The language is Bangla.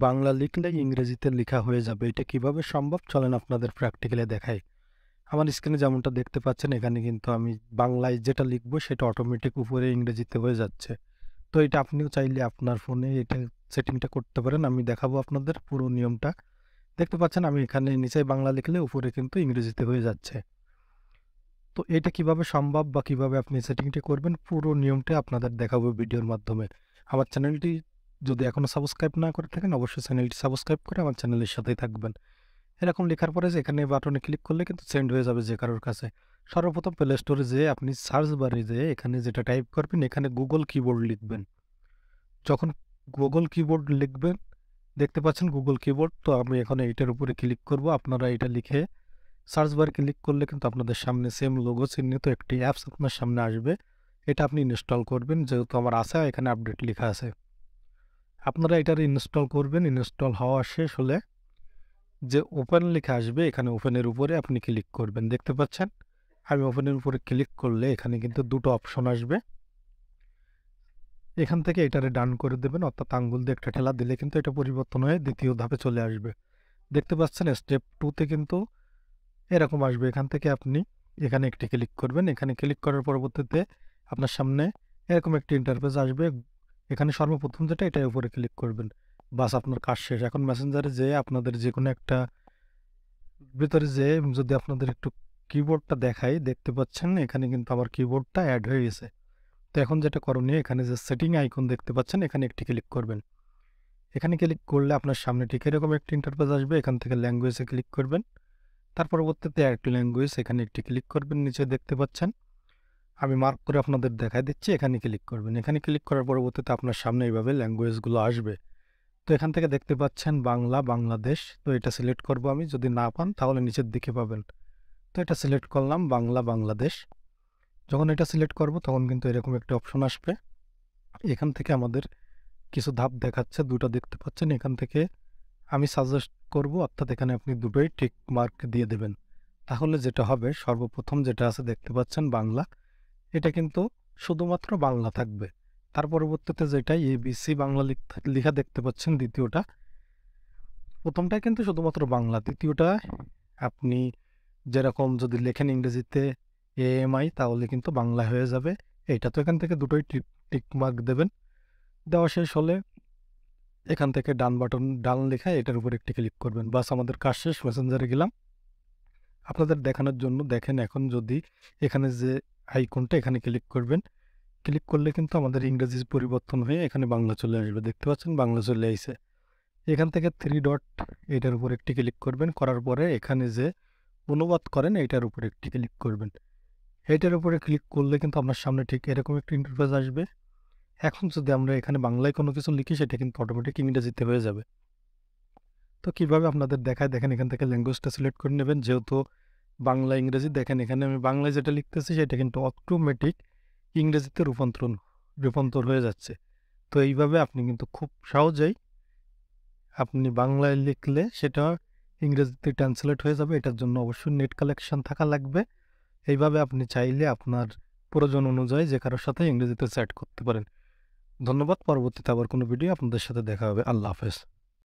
বাংলা লিখলে ইংরেজিতে লেখা হয়ে যাবে। এটা কিভাবে সম্ভব? চলেন আপনাদের প্র্যাকটিক্যালি দেখাই। আমার স্ক্রিনে যেমনটা দেখতে পাচ্ছেন এখানে কিন্তু আমি বাংলায় যেটা লিখবো সেটা অটোমেটিক উপরে ইংরেজিতে হয়ে যাচ্ছে। তো এটা আপনিও চাইলে আপনার ফোনে এটা সেটিংটা করতে পারেন। আমি দেখাবো আপনাদের পুরো নিয়মটা। দেখতে পাচ্ছেন আমি এখানে নিচে বাংলা লিখলে উপরে কিন্তু ইংরেজিতে হয়ে যাচ্ছে। তো এটা কিভাবে সম্ভব বা কিভাবে আপনি সেটিংটি করবেন পুরো নিয়মটা আপনাদের দেখাবো ভিডিওর মাধ্যমে। আমার চ্যানেলটি যদি এখনও সাবস্ক্রাইব না করে থাকেন অবশ্যই চ্যানেলটি সাবস্ক্রাইব করে আমার চ্যানেলের সাথেই থাকবেন। এরকম লেখার পরে যে এখানে বাটনে ক্লিক করলে কিন্তু সেন্ড হয়ে যাবে যে কারোর কাছে। সর্বপ্রথম প্লে স্টোরে যেয়ে আপনি সার্চ বারে যেয়ে এখানে যেটা টাইপ করবেন এখানে গুগল কিবোর্ড লিখবেন। যখন গুগল কিবোর্ড লিখবেন দেখতে পাচ্ছেন গুগল কিবোর্ড, তো আমি এখন এইটার উপরে ক্লিক করব। আপনারা এটা লিখে সার্চ বারে ক্লিক করলে কিন্তু আপনাদের সামনে সেম লোগো চিহ্নিত একটি অ্যাপস আপনার সামনে আসবে। এটা আপনি ইনস্টল করবেন, যেহেতু আমার আছে এখানে আপডেট লেখা আছে। আপনারা এটার ইনস্টল করবেন। ইনস্টল হওয়া শেষ হলে যে ওপেন লেখা আসবে এখানে ওপেনের উপরে আপনি ক্লিক করবেন। দেখতে পাচ্ছেন আমি ওপেনের উপরে ক্লিক করলে এখানে কিন্তু দুটো অপশন আসবে। এখান থেকে এটারে ডান করে দেবেন, অর্থাৎ আঙ্গুল দিয়ে একটা ঠেলা দিলে কিন্তু এটা পরিবর্তন হয়ে দ্বিতীয় ধাপে চলে আসবে। দেখতে পাচ্ছেন স্টেপ 2তে কিন্তু এরকম আসবে। এখান থেকে আপনি এখানে একটি ক্লিক করবেন। এখানে ক্লিক করার পরবর্তীতে আপনার সামনে এরকম একটি ইন্টারফেস আসবে। এখানে সর্বপ্রথম যেটা এটার উপরে ক্লিক করবেন। বাস আপনার কাজ শেষ। এখন মেসেঞ্জারে যেয়ে আপনাদের যে কোনো একটা ভিতরে যেয়ে যদি আপনাদের একটু কিবোর্ডটা দেখাই, দেখতে পাচ্ছেন এখানে কিন্তু আমার কিবোর্ডটা অ্যাড হয়ে গেছে। তো এখন যেটা করণীয় এখানে যে সেটিং আইকন দেখতে পাচ্ছেন এখানে একটি ক্লিক করবেন। এখানে ক্লিক করলে আপনার সামনে ঠিক এরকম একটি ইন্টারফেস আসবে। এখান থেকে ল্যাঙ্গুয়েজে ক্লিক করবেন। তার পরবর্তীতে অ্যাড টু ল্যাঙ্গুয়েজ এখানে একটি ক্লিক করবেন। নিচে দেখতে পাচ্ছেন আমি মার্ক করে আপনাদের দেখাই দিচ্ছি, এখানে ক্লিক করবেন। এখানে ক্লিক করার পরবর্তীতে আপনার সামনে এইভাবে ল্যাঙ্গুয়েজগুলো আসবে। তো এখান থেকে দেখতে পাচ্ছেন বাংলা, বাংলাদেশ। তো এটা সিলেক্ট করব আমি, যদি না পান তাহলে নিচের দিকে পাবেন। তো এটা সিলেক্ট করলাম বাংলা, বাংলাদেশ। যখন এটা সিলেক্ট করব তখন কিন্তু এরকম একটা অপশন আসবে। এখান থেকে আমাদের কিছু ধাপ দেখাচ্ছে, দুটো দেখতে পাচ্ছেন। এখান থেকে আমি সাজেস্ট করব, অর্থাৎ এখানে আপনি দুটোই টিক মার্ক দিয়ে দেবেন। তাহলে যেটা হবে সর্বপ্রথম যেটা আছে দেখতে পাচ্ছেন বাংলা, এটা কিন্তু শুধুমাত্র বাংলা থাকবে। তার পরবর্তীতে যেটা এবিসি বাংলা লেখা দেখতে পাচ্ছেন দ্বিতীয়টা, প্রথমটা কিন্তু শুধুমাত্র বাংলা, দ্বিতীয়টা আপনি যেরকম যদি লেখেন ইংরেজিতে এএমআই তাহলে কিন্তু বাংলা হয়ে যাবে। এইটা তো এখান থেকে দুটোই টিক মার্ক দেবেন। দেওয়া শেষ হলে এখান থেকে ডান বাটন ডান লেখা এটার উপর একটি ক্লিক করবেন। বাস আমাদের কাজ শেষ। মেসেঞ্জারে গেলাম আপনাদের দেখানোর জন্য। দেখেন এখন যদি এখানে যে আইকনটা এখানে ক্লিক করবেন, ক্লিক করলে কিন্তু আমাদের ইংরেজি পরিবর্তন হয়ে এখানে বাংলা চলে আসবে। দেখতে পাচ্ছেন বাংলা চলে আইছে। এখান থেকে 3 ডট এটার উপর একটি ক্লিক করবেন। করার পরে এখানে যে অনুবাদ করেন এইটার উপর একটি ক্লিক করবেন। এইটার উপরে ক্লিক করলে কিন্তু আপনার সামনে ঠিক এরকম একটা ইন্টারফেস আসবে। এখন যদি আমরা এখানে বাংলায় কোনো কিছু লিখি সেটা কিন্তু অটোমেটিক ইংরেজিতে হয়ে যাবে। তো কিভাবে আপনাদের দেখায় দেখেন, এখান থেকে ল্যাঙ্গুয়েজটা সিলেক্ট করে নেবেন। যেহেতু বাংলা ইংরেজি দেখেন এখানে আমি বাংলায় যেটা লিখতেছি সেটা কিন্তু অটোমেটিক ইংরেজিতে রূপান্তর হয়ে যাচ্ছে। তো এইভাবে আপনি কিন্তু খুব সহজেই আপনি বাংলায় লিখলে সেটা ইংরেজিতে ট্রান্সলেট হয়ে যাবে। এটার জন্য অবশ্যই নেট কালেকশন থাকা লাগবে। এইভাবে আপনি চাইলে আপনার প্রয়োজন অনুযায়ী যে কারোর সাথে ইংরেজিতে চ্যাট করতে পারেন। ধন্যবাদ। পরবর্তীতে আবার কোনো ভিডিও আপনাদের সাথে দেখা হবে। আল্লাহ হাফেজ।